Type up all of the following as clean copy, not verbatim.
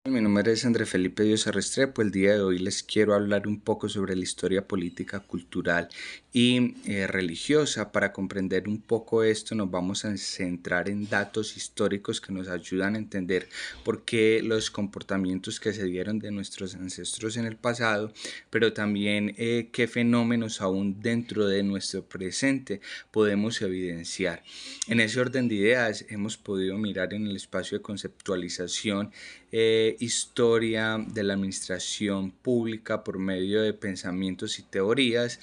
Mi nombre es André Felipe Dios Restrepo. El día de hoy les quiero hablar un poco sobre la historia política, cultural y religiosa. Para comprender un poco esto nos vamos a centrar en datos históricos que nos ayudan a entender por qué los comportamientos que se dieron de nuestros ancestros en el pasado, pero también qué fenómenos aún dentro de nuestro presente podemos evidenciar. En ese orden de ideas hemos podido mirar en el espacio de conceptualización historia de la administración pública por medio de pensamientos y teorías,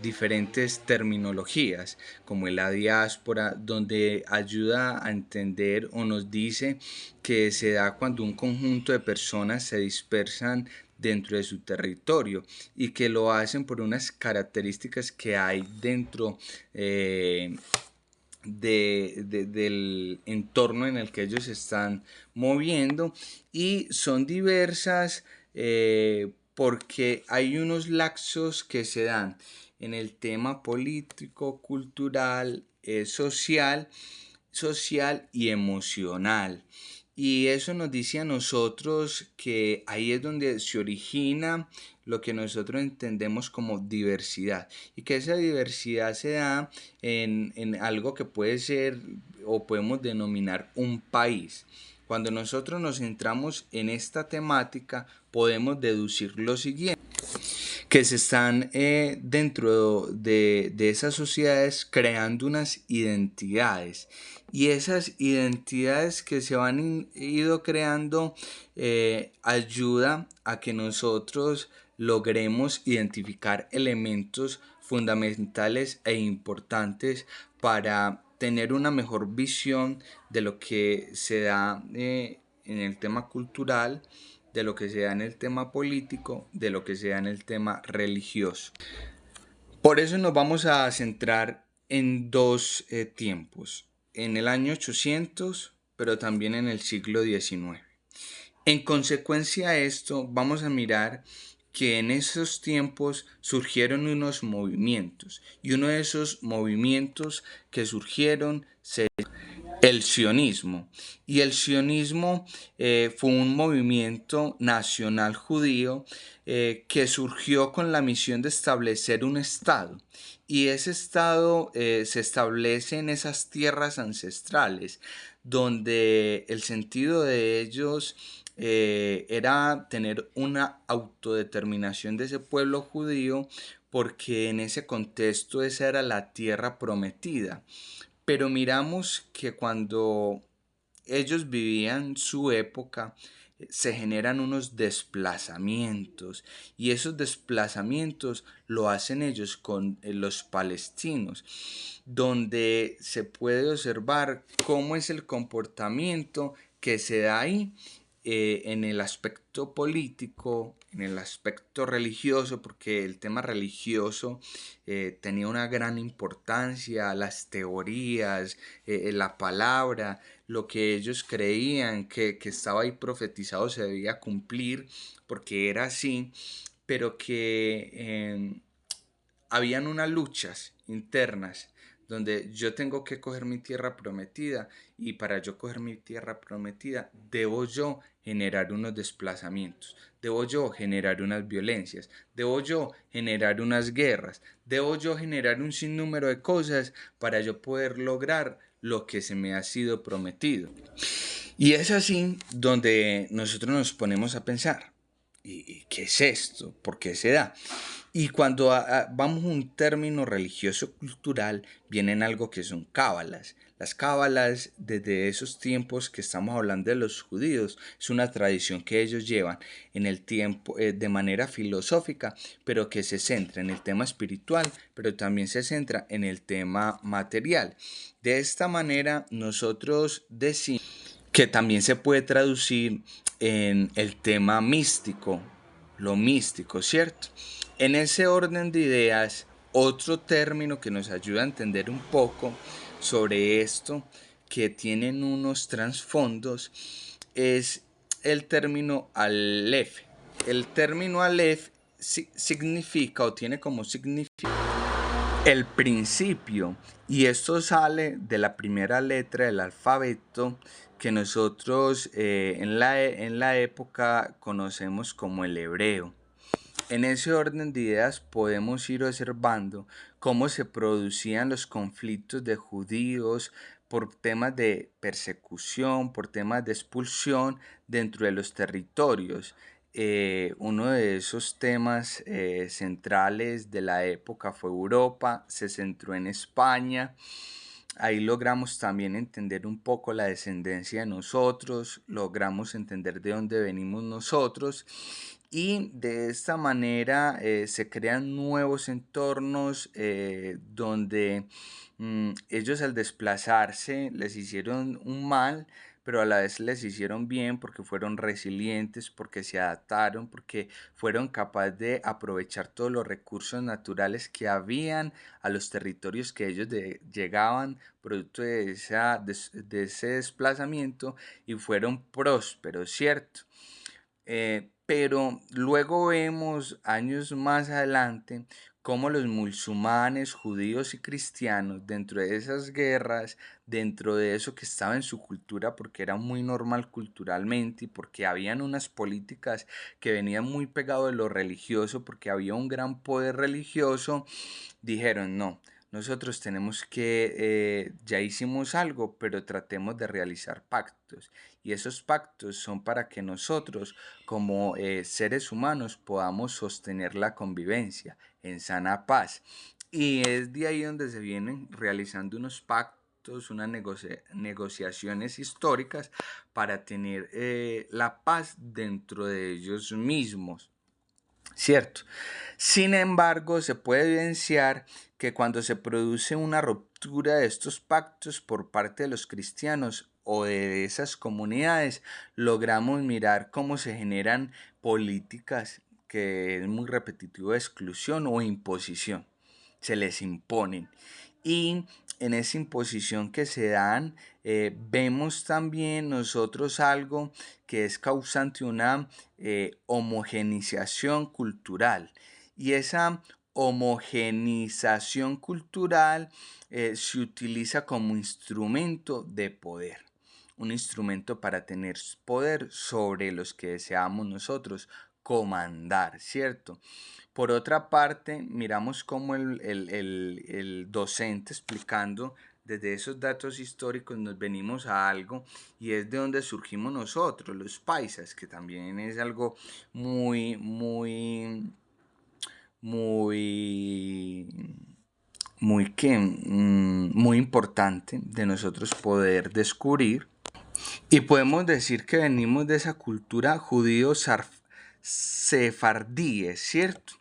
diferentes terminologías como la diáspora, donde ayuda a entender o nos dice que se da cuando un conjunto de personas se dispersan dentro de su territorio y que lo hacen por unas características que hay dentro del entorno en el que ellos se están moviendo, y son diversas porque hay unos laxos que se dan en el tema político, cultural, social y emocional. Y eso nos dice a nosotros que ahí es donde se origina lo que nosotros entendemos como diversidad, y que esa diversidad se da en algo que puede ser o podemos denominar un país. Cuando nosotros nos centramos en esta temática, podemos deducir lo siguiente: que se están dentro de esas sociedades creando unas identidades, y esas identidades que se van ido creando ayuda a que nosotros logremos identificar elementos fundamentales e importantes para tener una mejor visión de lo que se da en el tema cultural, de lo que se da en el tema político, de lo que se da en el tema religioso. Por eso nos vamos a centrar en dos tiempos: en el año 800, pero también en el siglo XIX. En consecuencia a esto, vamos a mirar que en esos tiempos surgieron unos movimientos, y uno de esos movimientos que surgieron se el sionismo. Y el sionismo fue un movimiento nacional judío que surgió con la misión de establecer un estado. Y ese estado se establece en esas tierras ancestrales, donde el sentido de ellos era tener una autodeterminación de ese pueblo judío, porque en ese contexto esa era la tierra prometida. Pero miramos que cuando ellos vivían su época, se generan unos desplazamientos, y esos desplazamientos lo hacen ellos con los palestinos, donde se puede observar cómo es el comportamiento que se da ahí en el aspecto político, en el aspecto religioso, porque el tema religioso tenía una gran importancia, las teorías, la palabra, lo que ellos creían que estaba ahí profetizado se debía cumplir, porque era así, pero que habían unas luchas internas donde yo tengo que coger mi tierra prometida, y para yo coger mi tierra prometida debo yo generar unos desplazamientos, debo yo generar unas violencias, debo yo generar unas guerras, debo yo generar un sinnúmero de cosas para yo poder lograr lo que se me ha sido prometido. Y es así donde nosotros nos ponemos a pensar: ¿y qué es esto? ¿Por qué se da? Y cuando vamos a un término religioso cultural, vienen algo que son cábalas. Las cábalas, desde esos tiempos que estamos hablando de los judíos, es una tradición que ellos llevan en el tiempo de manera filosófica, pero que se centra en el tema espiritual, pero también se centra en el tema material. De esta manera nosotros decimos que también se puede traducir en el tema místico, lo místico, ¿cierto? En ese orden de ideas, otro término que nos ayuda a entender un poco sobre esto, que tienen unos trasfondos, es el término Aleph. El término Aleph significa o tiene como significado el principio, y esto sale de la primera letra del alfabeto que nosotros en la época conocemos como el hebreo. En ese orden de ideas podemos ir observando cómo se producían los conflictos de judíos por temas de persecución, por temas de expulsión dentro de los territorios. Uno de esos temas centrales de la época fue Europa, se centró en España. Ahí logramos también entender un poco la descendencia de nosotros, logramos entender de dónde venimos nosotros y de esta manera se crean nuevos entornos donde ellos al desplazarse les hicieron un mal, pero a la vez les hicieron bien porque fueron resilientes, porque se adaptaron, porque fueron capaces de aprovechar todos los recursos naturales que habían a los territorios que ellos llegaban producto de ese desplazamiento y fueron prósperos, ¿cierto? Pero luego vemos años más adelante cómo los musulmanes, judíos y cristianos, dentro de esas guerras, dentro de eso que estaba en su cultura, porque era muy normal culturalmente y porque habían unas políticas que venían muy pegado de lo religioso, porque había un gran poder religioso, dijeron no. Nosotros tenemos que, ya hicimos algo, pero tratemos de realizar pactos. Y esos pactos son para que nosotros, como seres humanos, podamos sostener la convivencia en sana paz. Y es de ahí donde se vienen realizando unos pactos, unas negociaciones históricas para tener la paz dentro de ellos mismos. Cierto. Sin embargo, se puede evidenciar que cuando se produce una ruptura de estos pactos por parte de los cristianos o de esas comunidades, logramos mirar cómo se generan políticas que es muy repetitivo de exclusión o imposición. Se les imponen. Y en esa imposición que se dan, vemos también nosotros algo que es causante de una homogenización cultural. Y esa homogenización cultural se utiliza como instrumento de poder, un instrumento para tener poder sobre los que deseamos nosotros comandar, ¿cierto? Por otra parte, miramos cómo el docente explicando desde esos datos históricos nos venimos a algo y es de donde surgimos nosotros, los paisas, que también es algo muy, muy importante de nosotros poder descubrir. Y podemos decir que venimos de esa cultura judío-sefardí, ¿cierto?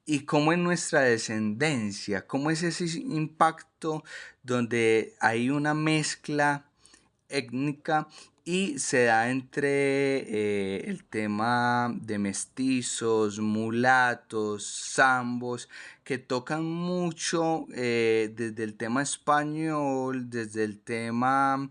Y cómo es nuestra descendencia, cómo es ese impacto donde hay una mezcla étnica y se da entre el tema de mestizos, mulatos, zambos, que tocan mucho desde el tema español, desde el tema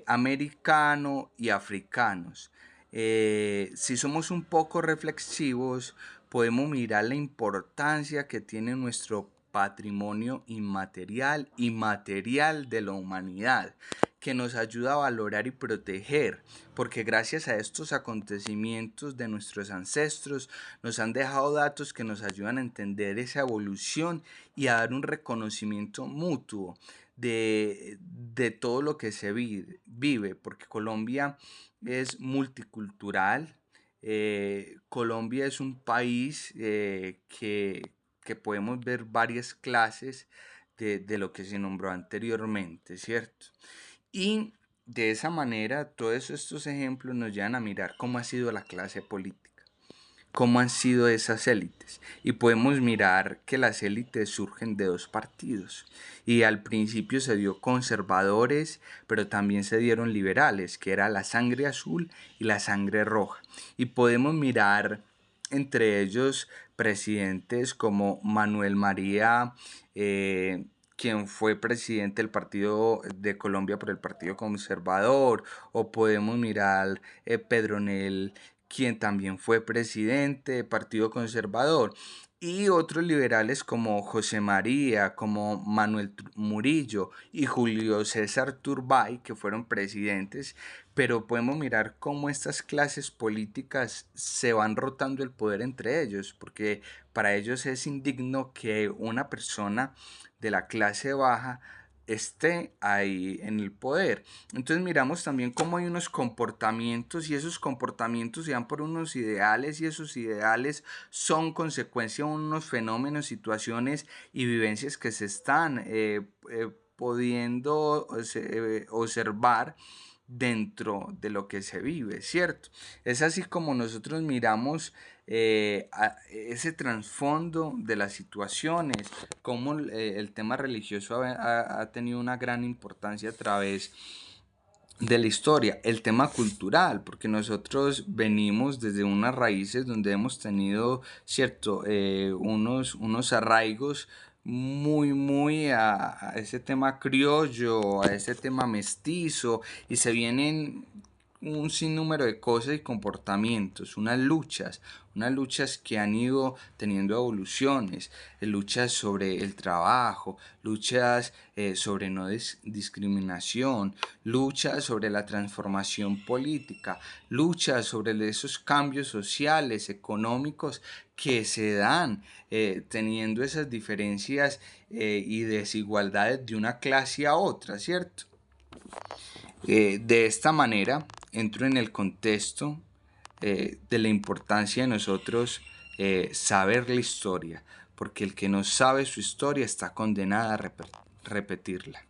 americano y africanos. Si somos un poco reflexivos, podemos mirar la importancia que tiene nuestro patrimonio inmaterial y material de la humanidad, que nos ayuda a valorar y proteger, porque gracias a estos acontecimientos de nuestros ancestros nos han dejado datos que nos ayudan a entender esa evolución y a dar un reconocimiento mutuo de todo lo que se vive, porque Colombia es multicultural. Colombia es un país que podemos ver varias clases de lo que se nombró anteriormente, ¿cierto? Y de esa manera, todos estos ejemplos nos llevan a mirar cómo ha sido la clase política, cómo han sido esas élites. Y podemos mirar que las élites surgen de dos partidos. Y al principio se dio conservadores, pero también se dieron liberales, que era la sangre azul y la sangre roja. Y podemos mirar entre ellos presidentes como Manuel María, quien fue presidente del Partido de Colombia por el Partido Conservador, o podemos mirar Pedro Nel, quien también fue presidente del Partido Conservador. y otros liberales como José María, como Manuel Murillo y Julio César Turbay, que fueron presidentes, pero podemos mirar cómo estas clases políticas se van rotando el poder entre ellos, porque para ellos es indigno que una persona de la clase baja esté ahí en el poder. Entonces miramos también cómo hay unos comportamientos y esos comportamientos se dan por unos ideales y esos ideales son consecuencia de unos fenómenos, situaciones y vivencias que se están pudiendo observar dentro de lo que se vive, ¿cierto? Es así como nosotros miramos ese trasfondo de las situaciones, cómo el tema religioso ha tenido una gran importancia a través de la historia, el tema cultural, porque nosotros venimos desde unas raíces donde hemos tenido, cierto, unos arraigos muy a ese tema criollo, a ese tema mestizo, y se vienen un sinnúmero de cosas y comportamientos, unas luchas que han ido teniendo evoluciones, luchas sobre el trabajo, luchas sobre no discriminación, luchas sobre la transformación política, luchas sobre esos cambios sociales, económicos que se dan teniendo esas diferencias y desigualdades de una clase a otra, ¿cierto? De esta manera entro en el contexto de la importancia de nosotros saber la historia, porque el que no sabe su historia está condenado a repetirla.